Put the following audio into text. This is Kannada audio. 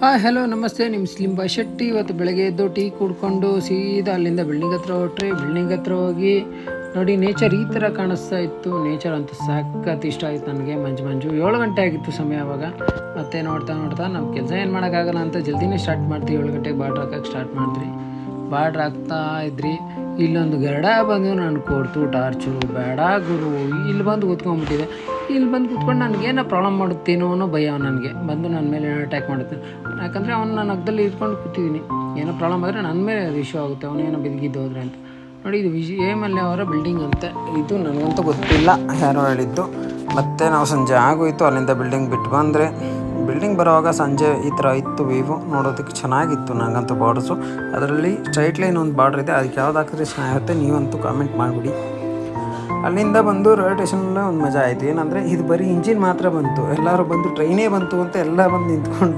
ಹಲೋ ನಮಸ್ತೆ. ನಿಮ್ಮ ಸ್ಲಿಮ್ ಬಾಯ್ ಶೆಟ್ಟಿ. ಇವತ್ತು ಬೆಳಗ್ಗೆ ಎದ್ದು ಟೀ ಕುಡ್ಕೊಂಡು ಸೀದಾ ಅಲ್ಲಿಂದ ಬಿಲ್ಡಿಂಗ್ ಹತ್ರ ಹೊಟ್ರಿ. ಬಿಲ್ಡಿಂಗ್ ಹತ್ರ ಹೋಗಿ ನೋಡಿ, ನೇಚರ್ ಈ ಥರ ಕಾಣಿಸ್ತಾ ಇತ್ತು. ನೇಚರ್ ಅಂತೂ ಸಖತ್ ಇಷ್ಟ ಆಯಿತು ನನಗೆ. ಮಂಜು 7 ಗಂಟೆ ಆಗಿತ್ತು ಸಮಯ ಅವಾಗ. ಮತ್ತೆ ನೋಡ್ತಾ ನಮ್ಮ ಕೆಲಸ ಏನು ಮಾಡೋಕ್ಕಾಗಲ್ಲ ಅಂತ ಜಲ್ದಿನೇ ಸ್ಟಾರ್ಟ್ ಮಾಡ್ತೀವಿ. 7 ಗಂಟೆಗೆ ಬಾರ್ಡ್ರ್ ಹಾಕೋಕ್ಕೆ ಸ್ಟಾರ್ಟ್ ಮಾಡಿದ್ರಿ. ಬಾರ್ಡ್ರ್ ಹಾಕ್ತಾ ಇದ್ರಿ. ಇಲ್ಲೊಂದು ಗರುಡ ಬಂದು ನಾನು ಕೊಡ್ತು ಟಾರ್ಚು. ಬೇಡ ಗುರು, ಇಲ್ಲಿ ಬಂದು ಕೂತ್ಕೊಂಡ್ಬಿಟ್ಟಿದೆ. ಇಲ್ಲಿ ಬಂದು ಕೂತ್ಕೊಂಡು ನನಗೇನೋ ಪ್ರಾಬ್ಲಮ್ ಮಾಡುತ್ತೇನೋ ಅನ್ನೋ ಭಯ ನನಗೆ. ಬಂದು ನನ್ನ ಮೇಲೆ ಏನೋ ಅಟ್ಯಾಕ್ ಮಾಡುತ್ತೆ. ಯಾಕಂದರೆ ಅವ್ನು ನಾನು ಅಗ್ದಲ್ಲಿ ಇಟ್ಕೊಂಡು ಕೂತಿದ್ದೀನಿ. ಏನೋ ಪ್ರಾಬ್ಲಮ್ ಆದರೆ ನನ್ನ ಮೇಲೆ ಅದು ಇಶ್ಯೂ ಆಗುತ್ತೆ. ಅವನೇನೋ ಬಿದ್ದಿದ್ದು ಹೋದರೆ ಅಂತ. ನೋಡಿ, ಇದು AMLA ಅವರ ಬಿಲ್ಡಿಂಗ್ ಅಂತೆ. ಇದು ನನಗಂತೂ ಗೊತ್ತಿಲ್ಲ, ಯಾರೋ ಹೇಳಿದ್ದು. ಮತ್ತು ನಾವು ಸಂಜೆ ಆಗೋಯಿತು. ಅಲ್ಲಿಂದ ಬಿಲ್ಡಿಂಗ್ ಬಿಟ್ಟು ಬಂದರೆ, ಬಿಲ್ಡಿಂಗ್ ಬರೋವಾಗ ಸಂಜೆ ಈ ಥರ ಇತ್ತು ವೀವು. ನೋಡೋದಕ್ಕೆ ಚೆನ್ನಾಗಿತ್ತು ನನಗಂತೂ ಬಾರ್ಡ್ಸು. ಅದರಲ್ಲಿ ಸ್ಟ್ರೈಟ್ ಲೈನ್ ಒಂದು ಬಾರ್ಡ್ರ್ ಇದೆ. ಅದಕ್ಕೆ ಯಾವ್ದು ಹಾಕಿದ್ರೆ ಚೆನ್ನಾಗಿರುತ್ತೆ ನೀವಂತೂ ಕಾಮೆಂಟ್ ಮಾಡಿಬಿಡಿ. ಅಲ್ಲಿಂದ ಬಂದು ರೈಲ್ವೆ ಸ್ಟೇಷನಲ್ಲೇ ಒಂದು ಮಜಾ ಆಯಿತು. ಏನಂದರೆ ಇದು ಬರೀ ಇಂಜಿನ್ ಮಾತ್ರ ಬಂತು. ಎಲ್ಲರೂ ಬಂದು ಟ್ರೈನೇ ಬಂತು ಅಂತ ಎಲ್ಲ ಬಂದು ನಿಂತ್ಕೊಂಡು